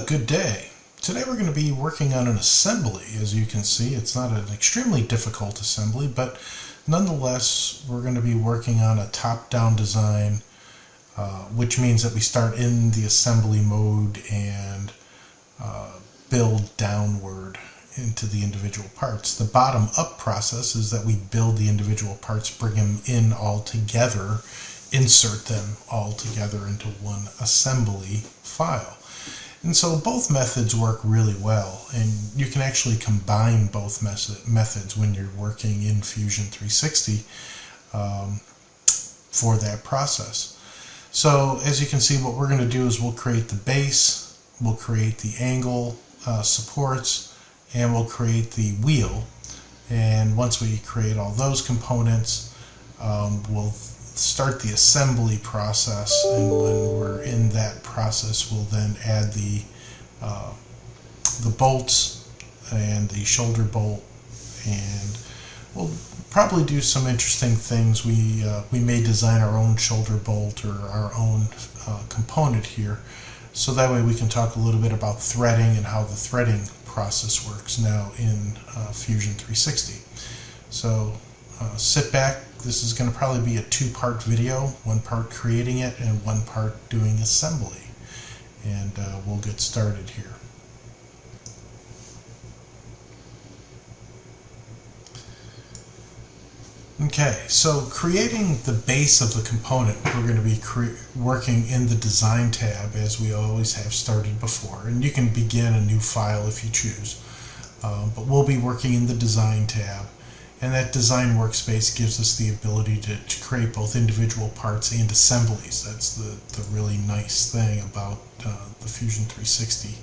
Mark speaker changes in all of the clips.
Speaker 1: good day. Today we're going to be working on an assembly. As you can see, it's not an extremely difficult assembly, but nonetheless we're going to be working on a top-down design, which means that we start in the assembly mode and build downward into the individual parts. The bottom-up process is that we build the individual parts, bring them in all together, insert them all together into one assembly file. And so both methods work really well, and you can actually combine both methods when you're working in Fusion 360 for that process. So as you can see, what we're going to do is we'll create the base, we'll create the angle supports, and we'll create the wheel. And once we create all those components, we'll start the assembly process, and when we're in that process we'll then add the bolts and the shoulder bolt, and we'll probably do some interesting things. We may design our own shoulder bolt or our own component here, so that way we can talk a little bit about threading and how the threading process works now in Fusion 360. So sit back. This is going to probably be a two-part video, one part creating it and one part doing assembly. And we'll get started here. Okay, so creating the base of the component, we're going to be working in the Design tab as we always have started before. And you can begin a new file if you choose. But we'll be working in the Design tab. And that design workspace gives us the ability to create both individual parts and assemblies. That's the really nice thing about the Fusion 360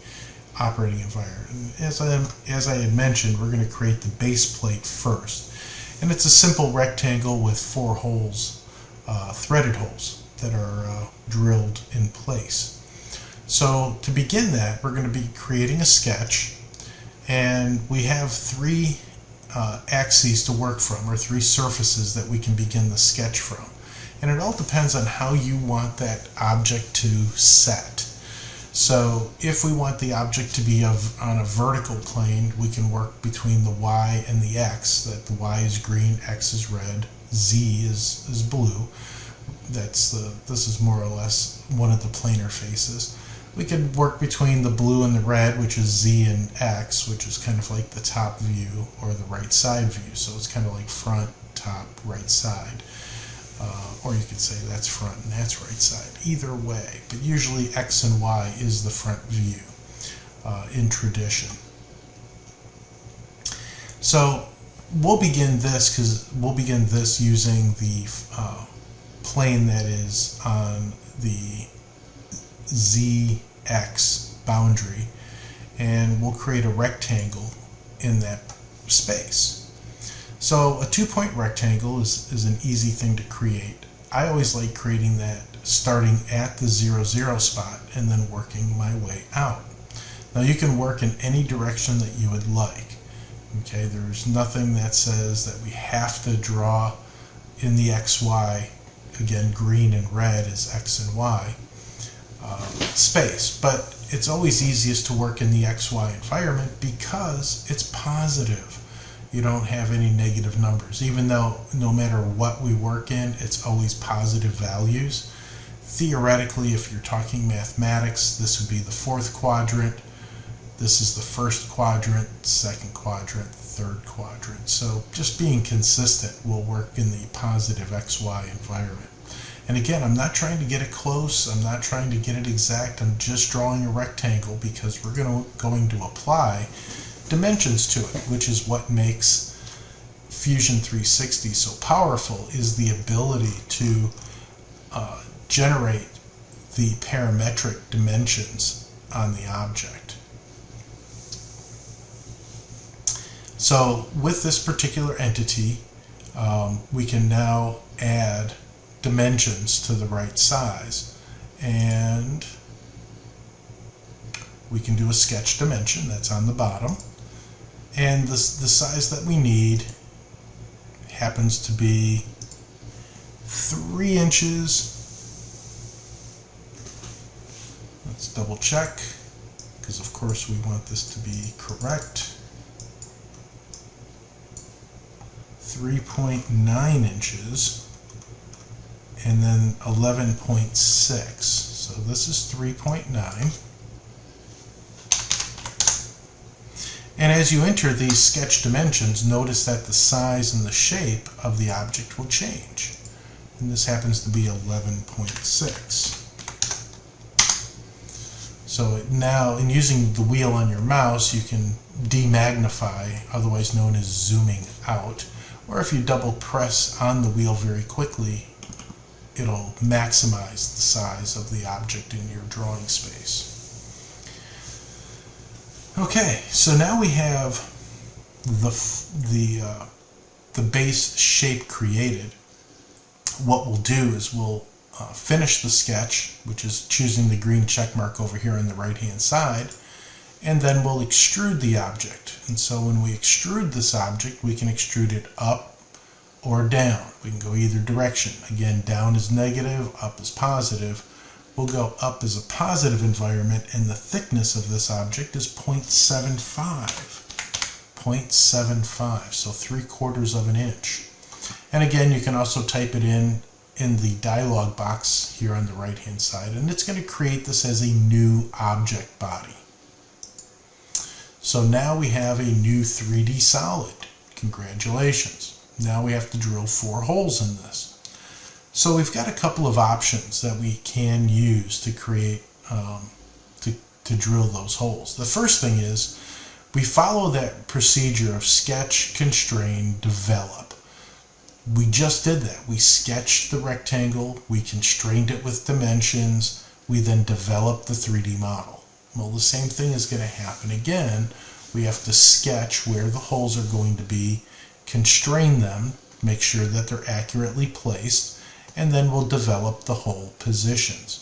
Speaker 1: operating environment. As I had mentioned, we're going to create the base plate first. And it's a simple rectangle with 4 holes, threaded holes, that are drilled in place. So to begin that, we're going to be creating a sketch, and we have 3 axes to work from, or 3 surfaces that we can begin the sketch from. And it all depends on how you want that object to set. So if we want the object to be on a vertical plane, we can work between the Y and the X. That the Y is green, X is red, Z is blue. This is more or less one of the planar faces. We could work between the blue and the red, which is Z and X, which is kind of like the top view or the right side view. So it's kind of like front, top, right side. Or you could say that's front and that's right side. Either way, but usually X and Y is the front view in tradition. So we'll begin this using the plane that is on the ZX boundary, and we'll create a rectangle in that space. So a 2-point rectangle is an easy thing to create. I always like creating that starting at the 0, 0 spot and then working my way out. Now you can work in any direction that you would like. Okay, there's nothing that says that we have to draw in the XY, again green and red is X and Y, space, but it's always easiest to work in the XY environment because it's positive. You don't have any negative numbers, even though no matter what we work in, it's always positive values. Theoretically, if you're talking mathematics, this would be the 4th quadrant. This is the 1st quadrant, 2nd quadrant, 3rd quadrant. So just being consistent will work in the positive XY environment. And again, I'm not trying to get it close, I'm not trying to get it exact, I'm just drawing a rectangle because we're going to apply dimensions to it, which is what makes Fusion 360 so powerful, is the ability to generate the parametric dimensions on the object. So with this particular entity, we can now add dimensions to the right size, and we can do a sketch dimension that's on the bottom, and the size that we need happens to be 3 inches. Let's double check. because of course we want this to be correct. 3.9 inches, and then 11.6. So this is 3.9. And as you enter these sketch dimensions, notice that the size and the shape of the object will change. And this happens to be 11.6. So now, in using the wheel on your mouse, you can demagnify, otherwise known as zooming out. Or if you double press on the wheel very quickly, it'll maximize the size of the object in your drawing space. Okay, so now we have the base shape created. What we'll do is we'll finish the sketch, which is choosing the green check mark over here on the right hand side, and then we'll extrude the object. And so when we extrude this object, we can extrude it up or down. We can go either direction. Again, down is negative, up is positive. We'll go up as a positive environment, and the thickness of this object is 0.75. 0.75, so 3/4 of an inch. And again, you can also type it in the dialog box here on the right hand side, and it's going to create this as a new object body. So now we have a new 3D solid. Congratulations. Now we have to drill 4 holes in this. So we've got a couple of options that we can use to create, to drill those holes. The first thing is we follow that procedure of sketch, constrain, develop. We just did that. We sketched the rectangle, we constrained it with dimensions, we then developed the 3D model. Well, the same thing is going to happen again. We have to sketch where the holes are going to be, constrain them, make sure that they're accurately placed, and then we'll develop the hole positions.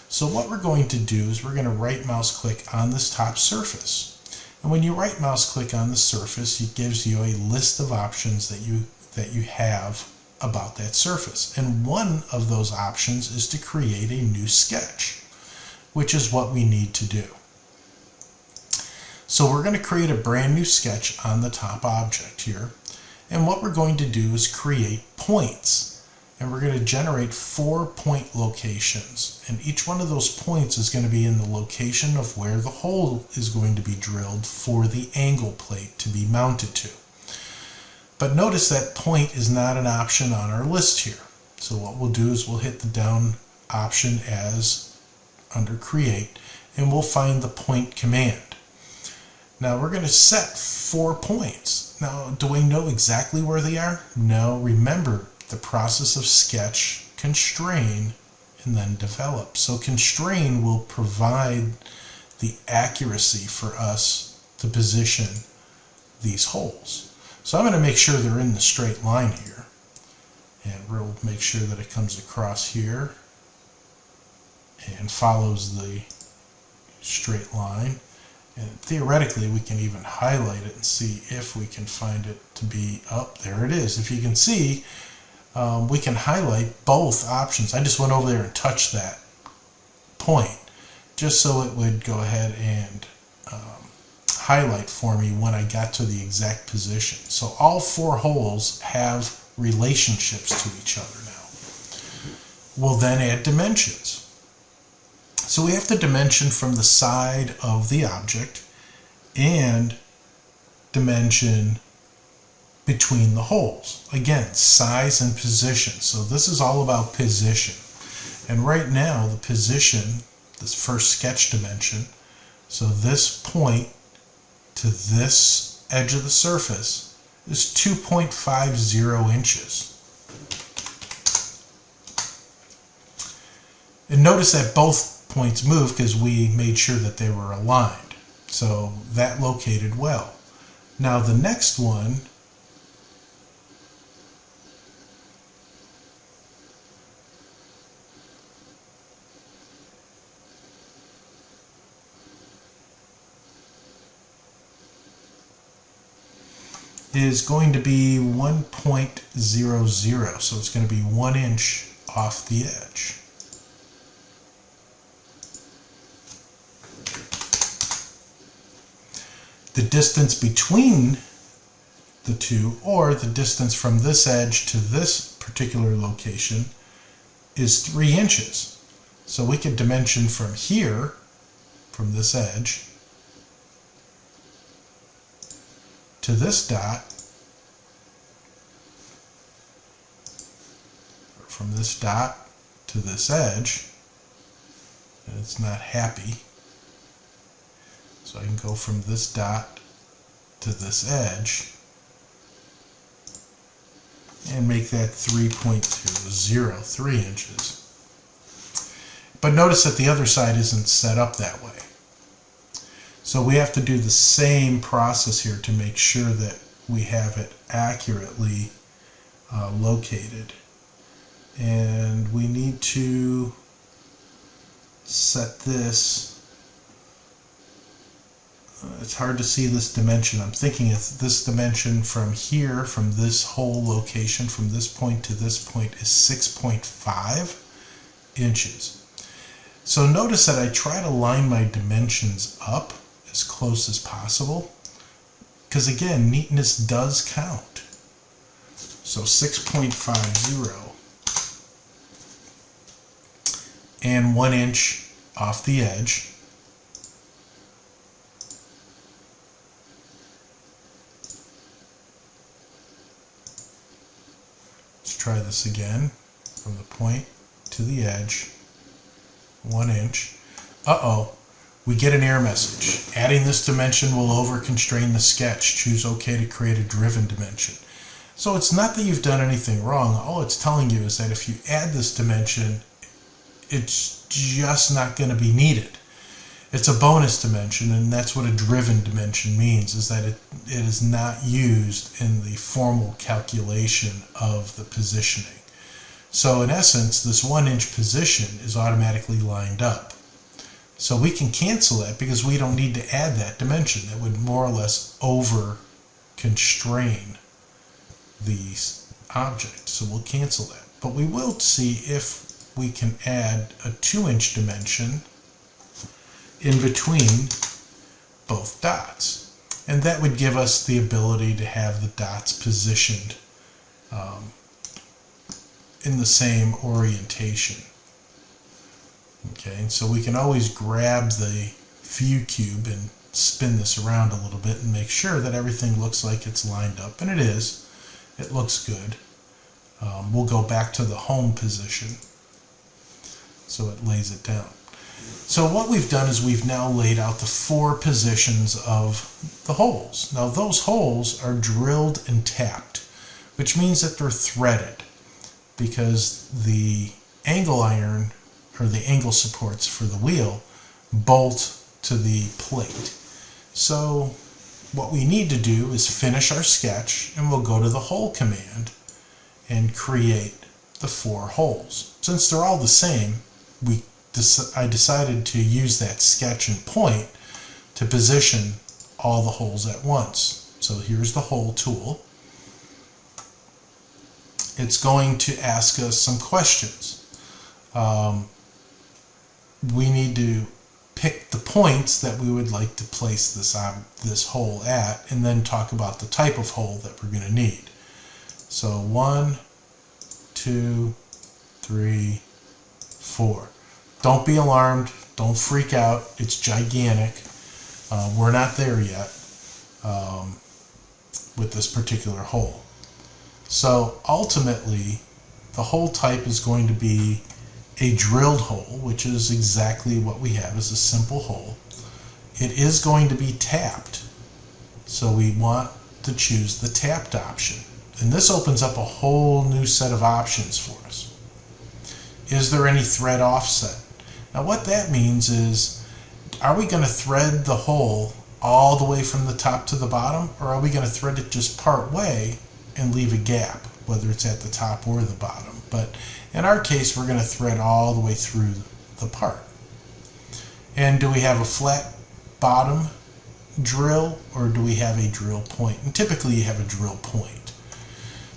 Speaker 1: So what we're going to do is we're going to right mouse click on this top surface. And when you right mouse click on the surface, it gives you a list of options that you have about that surface. And one of those options is to create a new sketch, which is what we need to do. So we're going to create a brand new sketch on the top object here. And what we're going to do is create points. And we're going to generate 4 point locations. And each one of those points is going to be in the location of where the hole is going to be drilled for the angle plate to be mounted to. But notice that point is not an option on our list here. So what we'll do is we'll hit the down option as under create, and we'll find the point command. Now we're going to set 4 points. Now, do we know exactly where they are? No, remember the process of sketch, constrain, and then develop. So constrain will provide the accuracy for us to position these holes. So I'm going to make sure they're in the straight line here, and we'll make sure that it comes across here and follows the straight line. And theoretically we can even highlight it and see if we can find it to be up. There it is. If you can see, we can highlight both options. I just went over there and touched that point just so it would go ahead and highlight for me when I got to the exact position. So all 4 holes have relationships to each other now. We'll then add dimensions. So we have to dimension from the side of the object and dimension between the holes. Again, size and position. So this is all about position. And right now the position, this first sketch dimension, so this point to this edge of the surface is 2.50 inches. And notice that both points move because we made sure that they were aligned. So that located well. Now the next one is going to be 1.00, so it's going to be 1 inch off the edge. the distance between the two, or the distance from this edge to this particular location, is 3 inches. So we could dimension from here, from this edge, to this dot, or from this dot to this edge, and it's not happy. So I can go from this dot to this edge and make that 3.003 inches. But notice that the other side isn't set up that way. So we have to do the same process here to make sure that we have it accurately located. And we need to set this. It's hard to see this dimension. I'm thinking if this dimension from here, from this whole location, from this point to this point, is 6.5 inches. So notice that I try to line my dimensions up as close as possible, because again, neatness does count. So 6.50 and 1 inch off the edge. Let's try this again. From the point to the edge, 1 inch. Uh-oh, we get an error message. Adding this dimension will over-constrain the sketch. Choose OK to create a driven dimension. So it's not that you've done anything wrong. All it's telling you is that if you add this dimension, it's just not going to be needed. It's a bonus dimension, and that's what a driven dimension means, is that it is not used in the formal calculation of the positioning. So in essence, this 1 inch position is automatically lined up. So we can cancel that because we don't need to add that dimension. That would more or less over constrain the object. So we'll cancel that. But we will see if we can add a 2 inch dimension in between both dots. And that would give us the ability to have the dots positioned in the same orientation. Okay, and so we can always grab the view cube and spin this around a little bit and make sure that everything looks like it's lined up, and it is. It looks good. We'll go back to the home position so it lays it down. So what we've done is we've now laid out the 4 positions of the holes. Now those holes are drilled and tapped, which means that they're threaded, because the angle iron, or the angle supports for the wheel, bolt to the plate. So what we need to do is finish our sketch, and we'll go to the hole command and create the 4 holes. Since they're all the same, I decided to use that sketch and point to position all the holes at once. So here's the hole tool. It's going to ask us some questions. We need to pick the points that we would like to place this hole at, and then talk about the type of hole that we're going to need. So 1, 2, 3, 4. Don't be alarmed. Don't freak out. It's gigantic. We're not there yet with this particular hole. So ultimately, the hole type is going to be a drilled hole, which is exactly what we have as a simple hole. It is going to be tapped. So we want to choose the tapped option. And this opens up a whole new set of options for us. Is there any thread offset? Now what that means is, are we going to thread the hole all the way from the top to the bottom, or are we going to thread it just part way and leave a gap, whether it's at the top or the bottom? But in our case, we're going to thread all the way through the part. And do we have a flat bottom drill, or do we have a drill point? And typically you have a drill point.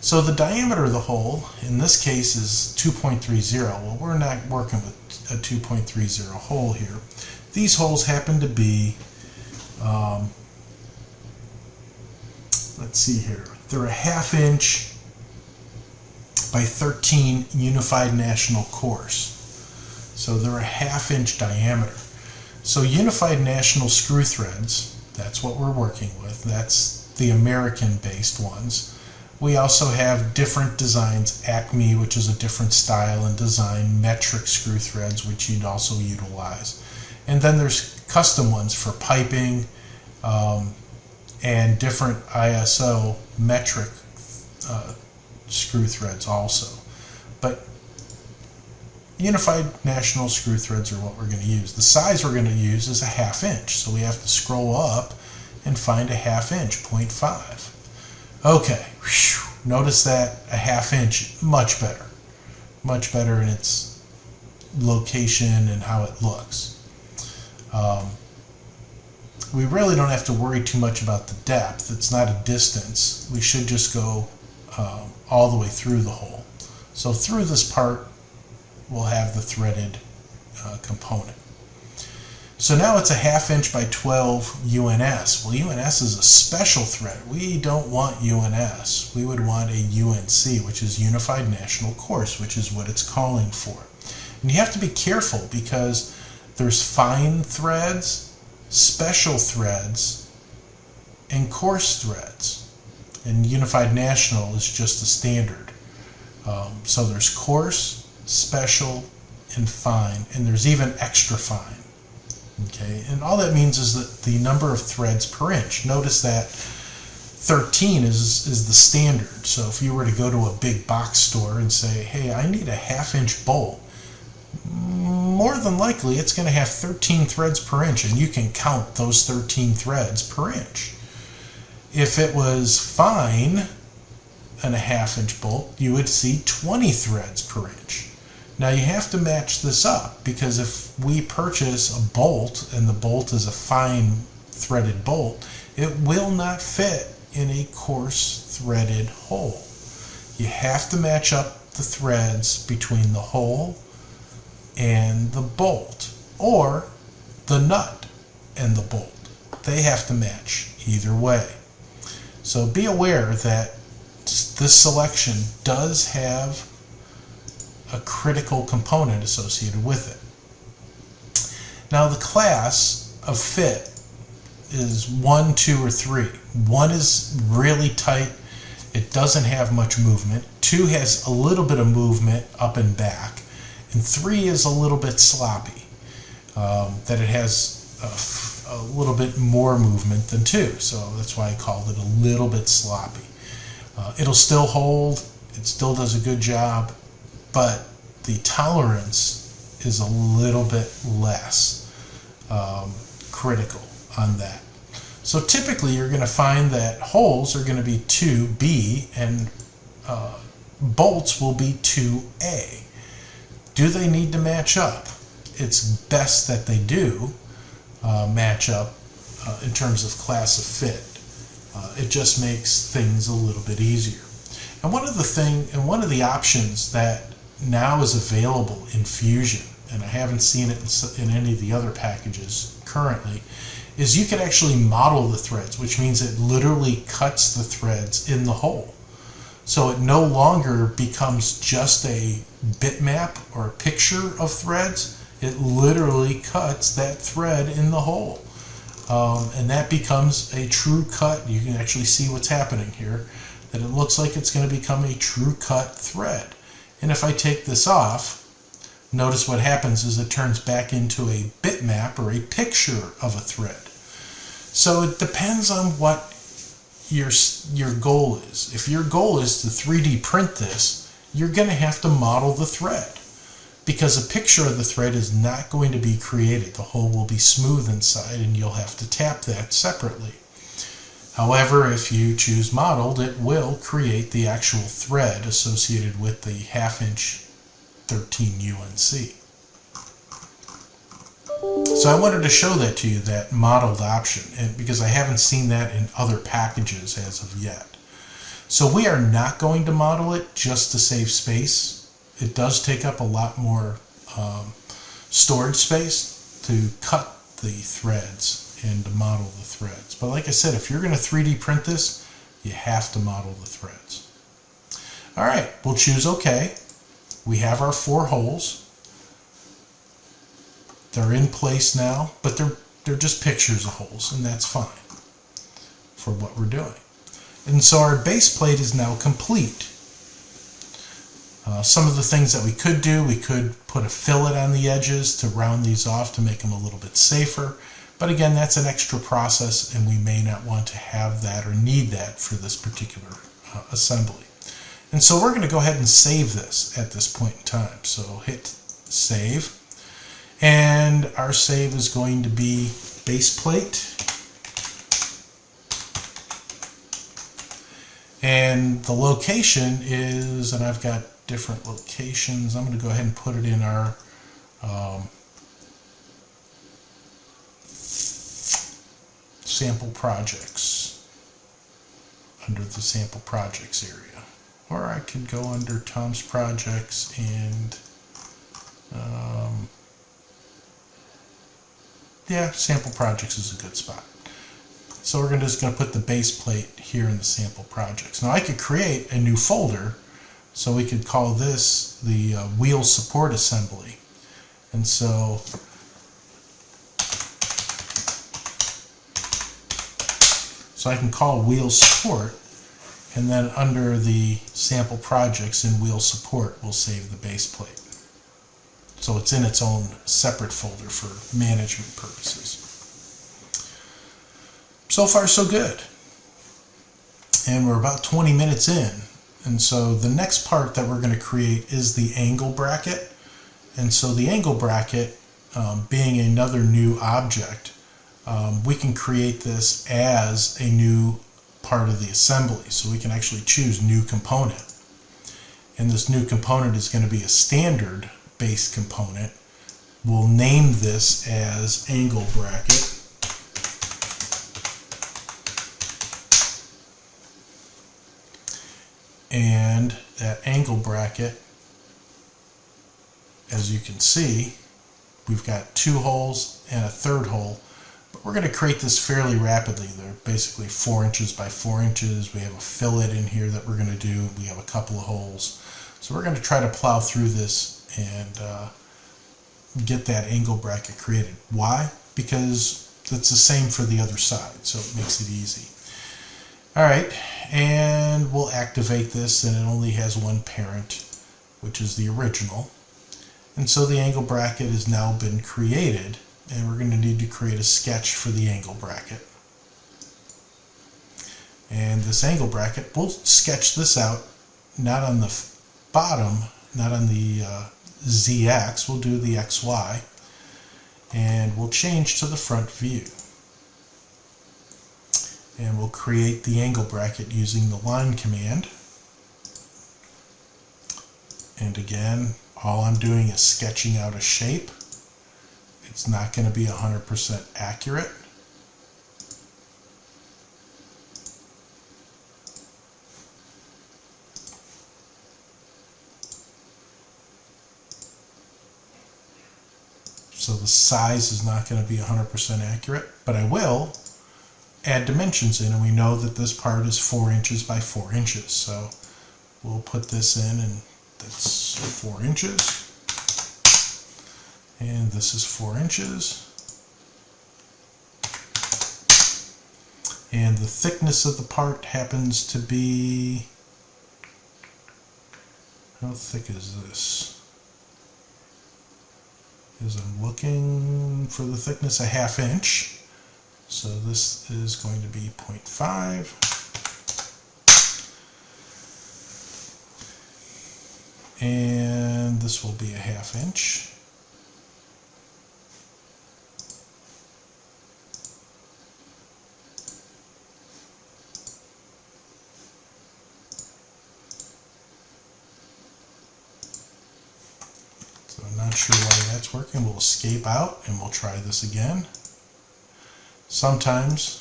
Speaker 1: So the diameter of the hole in this case is 2.30. Well, we're not working with a 2.30 hole here. These holes happen to be let's see here. They're a 1/2 inch by 13 Unified National Cores. So they're a 1/2 inch diameter. So Unified National screw threads, that's what we're working with. That's the American-based ones. We also have different designs, Acme, which is a different style and design, metric screw threads, which you'd also utilize. And then there's custom ones for piping and different ISO metric screw threads also. But Unified National screw threads are what we're going to use. The size we're going to use is a 1/2 inch, so we have to scroll up and find a 1/2 inch, 0.5. Okay, whew. Notice that a 1/2 inch, much better in its location and how it looks. We really don't have to worry too much about the depth. It's not a distance. We should just go all the way through the hole. So through this part, we'll have the threaded component. So now it's a 1/2 inch by 12 UNS. Well, UNS is a special thread. We don't want UNS. We would want a UNC, which is Unified National Course, which is what it's calling for. And you have to be careful because there's fine threads, special threads, and coarse threads. And Unified National is just the standard. So there's coarse, special, and fine, and there's even extra fine. Okay, and all that means is that the number of threads per inch. Notice that 13 is the standard. So if you were to go to a big box store and say, hey, I need a 1/2 inch bolt, more than likely it's going to have 13 threads per inch, and you can count those 13 threads per inch. If it was fine and a 1/2 inch bolt, you would see 20 threads per inch. Now you have to match this up, because if we purchase a bolt and the bolt is a fine threaded bolt, it will not fit in a coarse threaded hole. You have to match up the threads between the hole and the bolt, or the nut and the bolt. They have to match either way. So be aware that this selection does have a critical component associated with it. Now the class of fit is 1, 2, or 3. 1 is really tight. It doesn't have much movement. 2 has a little bit of movement up and back. And 3 is a little bit sloppy. That it has a little bit more movement than 2. So that's why I called it a little bit sloppy. It'll still hold. It still does a good job. But the tolerance is a little bit less critical on that. So typically you're going to find that holes are going to be 2B and bolts will be 2A. Do they need to match up? It's best that they do match up in terms of class of fit. It just makes things a little bit easier. And one of the options that now is available in Fusion, and I haven't seen it in any of the other packages currently, is you can actually model the threads, which means it literally cuts the threads in the hole. So it no longer becomes just a bitmap or a picture of threads. It literally cuts that thread in the hole. And that becomes a true cut. You can actually see what's happening here, that it looks like it's going to become a true cut thread. And if I take this off, notice what happens is it turns back into a bitmap or a picture of a thread. So it depends on what your goal is. If your goal is to 3D print this, you're going to have to model the thread, because a picture of the thread is not going to be created. The hole will be smooth inside and you'll have to tap that separately. However, if you choose modeled, it will create the actual thread associated with the 1/2 inch 13 UNC. So I wanted to show that to you, that modeled option, and because I haven't seen that in other packages as of yet. So we are not going to model it just to save space. It does take up a lot more storage space to cut the threads and to model the threads. But like I said, if you're going to 3D print this, You have to model the threads. All right, we'll choose OK. We have our 4 holes. They're in place now, but they're just pictures of holes, and that's fine for what we're doing. And so our base plate is now complete. Some of the things that we could do, we could put a fillet on the edges to round these off to make them a little bit safer. But again, that's an extra process, and we may not want to have that or need that for this particular assembly. And so we're going to go ahead and save this at this point in time. So hit save. And our save is going to be base plate. And the location is, and I've got different locations. I'm going to go ahead and put it in our sample projects, under the sample projects area. Or I could go under Tom's projects and yeah, sample projects is a good spot. So we're just going to put the base plate here in the sample projects. Now I could create a new folder, so we could call this the wheel support assembly. And so I can call wheel support, and then under the sample projects in wheel support, we'll save the base plate. So it's in its own separate folder for management purposes. So far, so good. And we're about 20 minutes in. And so the next part that we're going to create is the angle bracket. And so the angle bracket, being another new object, we can create this as a new part of the assembly. So we can actually choose new component. And this new component is going to be a standard base component. We'll name this as angle bracket. And that angle bracket, as you can see, we've got 2 holes and a 3rd hole, but we're going to create this fairly rapidly. They're basically 4 inches by 4 inches. We have a fillet in here that we're going to do. We have a couple of holes. So we're going to try to plow through this and get that angle bracket created. Why? Because it's the same for the other side, so it makes it easy. All right, and we'll activate this, and it only has one parent, which is the original. And so the angle bracket has now been created, and we're going to need to create a sketch for the angle bracket. And this angle bracket, we'll sketch this out, not on the bottom, not on the Z-axis, we'll do the XY, and we'll change to the front view. And we'll create the angle bracket using the line command. And again, all I'm doing is sketching out a shape. It's not going to be 100% accurate. So the size is not going to be 100% accurate, but I will add dimensions in, and we know that this part is 4 inches by 4 inches. So we'll put this in, and that's 4 inches. And this is 4 inches. And the thickness of the part happens to be, how thick is this? As I'm looking for the thickness, a 1/2 inch. So this is going to be 0.5. And this will be a 1/2 inch. So I'm not sure why that's working. We'll escape out and we'll try this again. Sometimes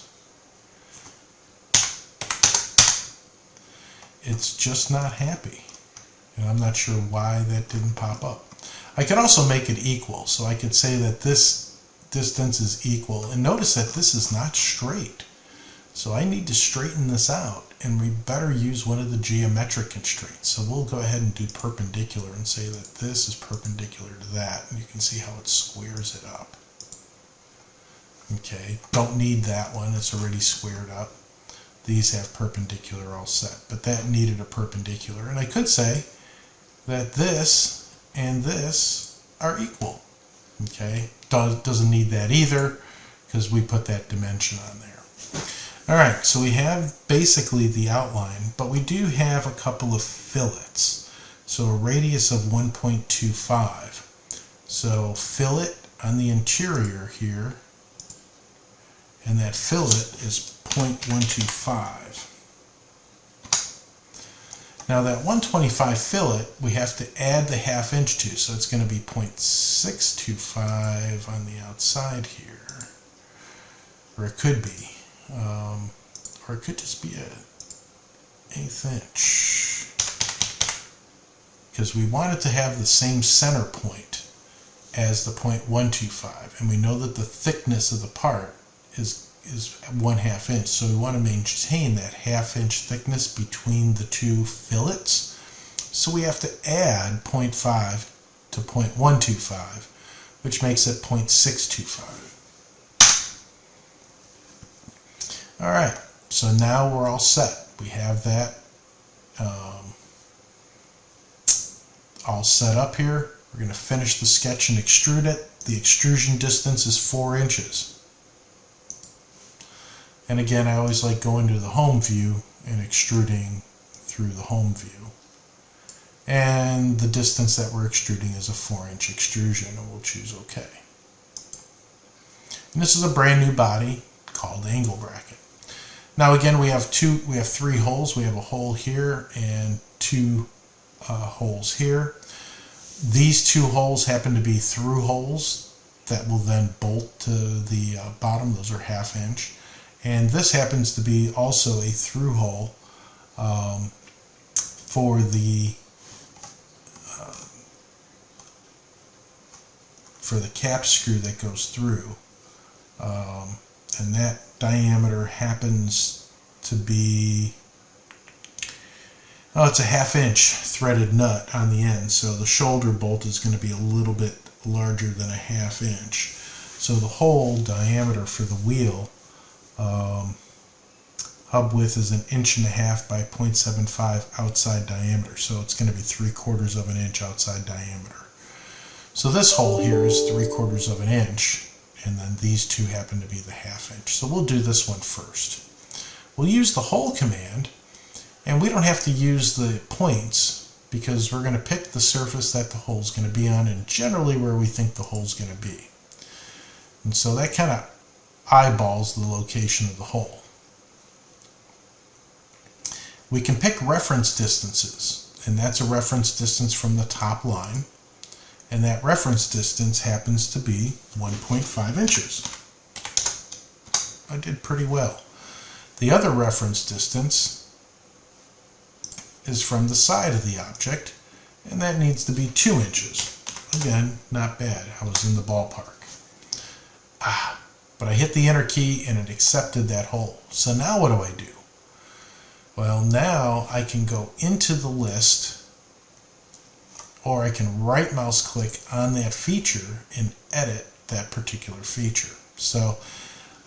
Speaker 1: it's just not happy, and I'm not sure why that didn't pop up. I could also make it equal, so I could say that this distance is equal, and notice that this is not straight. So I need to straighten this out, and we better use one of the geometric constraints. So we'll go ahead and do perpendicular and say that this is perpendicular to that, and you can see how it squares it up. Okay, don't need that one, it's already squared up. These have perpendicular all set, but that needed a perpendicular. And I could say that this and this are equal. Okay, doesn't need that either because we put that dimension on there. All right, so we have basically the outline, but we do have a couple of fillets. So a radius of 1.25. So fillet on the interior here, and that fillet is 0.125. Now that 125 fillet, we have to add the ½ inch to, so it's going to be 0.625 on the outside here, or it could be. Or it could just be a 1/8 inch, because we want it to have the same center point as the 0.125, and we know that the thickness of the part is 1/2 inch, so we want to maintain that ½ inch thickness between the two fillets. So we have to add 0.5 to 0.125, which makes it 0.625. All right, so now we're all set. We have that all set up here. We're going to finish the sketch and extrude it. The extrusion distance is 4 inches. And again, I always like going to the home view and extruding through the home view. And the distance that we're extruding is a 4-inch extrusion, and we'll choose OK. And this is a brand new body called angle bracket. Now again, we have 3 holes. We have a hole here and 2 holes here. These 2 holes happen to be through holes that will then bolt to the bottom. Those are ½ inch. And this happens to be also a through hole for the cap screw that goes through. And that diameter happens to be, it's a ½ inch threaded nut on the end, so the shoulder bolt is going to be a little bit larger than a ½ inch. So the hole diameter for the wheel, hub width is 1.5 inches by 0.75 outside diameter, so it's going to be 3/4 of an inch outside diameter. So this hole here is 3/4 of an inch, and then these 2 happen to be the ½ inch. So we'll do this one first. We'll use the hole command, and we don't have to use the points because we're going to pick the surface that the hole is going to be on and generally where we think the hole is going to be. And so that kind of eyeballs the location of the hole. We can pick reference distances, and that's a reference distance from the top line. And that reference distance happens to be 1.5 inches. I did pretty well. The other reference distance is from the side of the object, and that needs to be 2 inches. Again, not bad. I was in the ballpark. But I hit the enter key and it accepted that hole. So now what do I do? Well, now I can go into the list, or I can right mouse click on that feature and edit that particular feature. So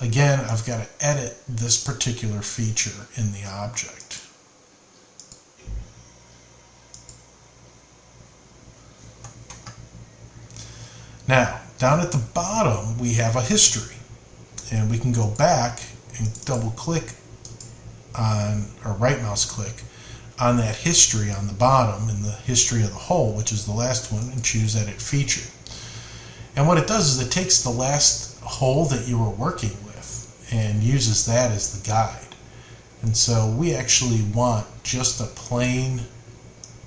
Speaker 1: again, I've got to edit this particular feature in the object. Now, down at the bottom, we have a history, and we can go back and double click on, or right mouse click on that history on the bottom in the history of the hole, which is the last one, and choose edit feature. And what it does is it takes the last hole that you were working with and uses that as the guide. And so we actually want just a plain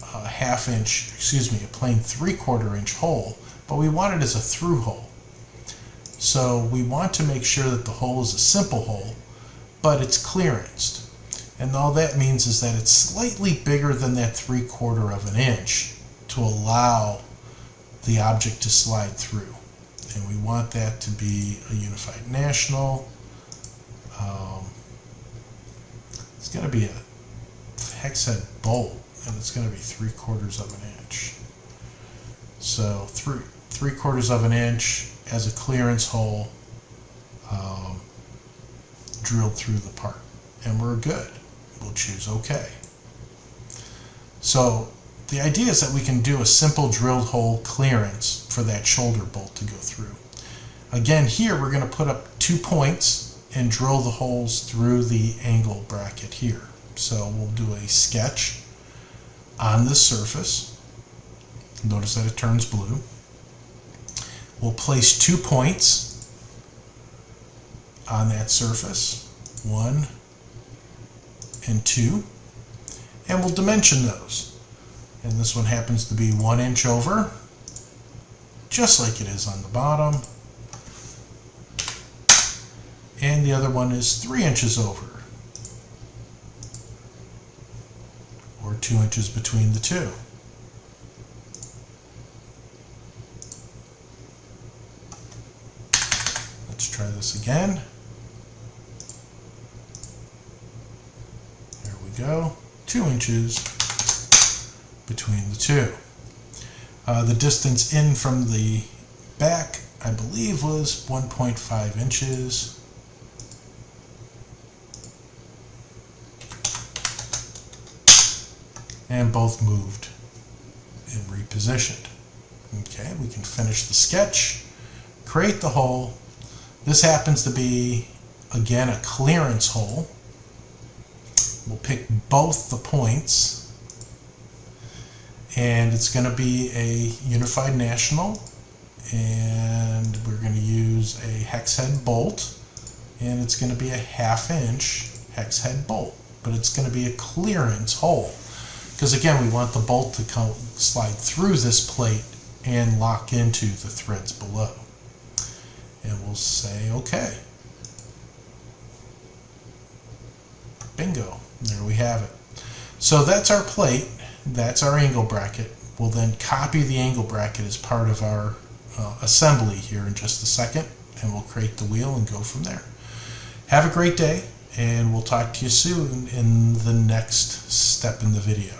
Speaker 1: a plain 3/4 inch hole, but we want it as a through hole. So we want to make sure that the hole is a simple hole, but it's clearanced. And all that means is that it's slightly bigger than that 3/4 of an inch to allow the object to slide through. And we want that to be a unified national. It's going to be a hex head bolt, and it's going to be 3/4 of an inch. So 3/4 of an inch as a clearance hole drilled through the part, and we're good. We'll choose OK. So the idea is that we can do a simple drilled hole clearance for that shoulder bolt to go through. Again, here we're going to put up 2 points and drill the holes through the angle bracket here. So we'll do a sketch on this surface. Notice that it turns blue. We'll place 2 points on that surface, 1 and 2, and we'll dimension those. And this one happens to be 1 inch over, just like it is on the bottom. And the other one is 3 inches over, or 2 inches between the two. Let's try this again. There we go, 2 inches between the two. The distance in from the back, I believe, was 1.5 inches. And both moved and repositioned. Okay, we can finish the sketch, create the hole. This happens to be, again, a clearance hole. We'll pick both the points, and it's going to be a unified national, and we're going to use a hex head bolt, and it's going to be a 1/2 inch hex head bolt, but it's going to be a clearance hole. Because again, we want the bolt to slide through this plate and lock into the threads below. And we'll say OK. Bingo. There we have it. So that's our plate. That's our angle bracket. We'll then copy the angle bracket as part of our assembly here in just a second, and we'll create the wheel and go from there. Have a great day, and we'll talk to you soon in the next step in the video.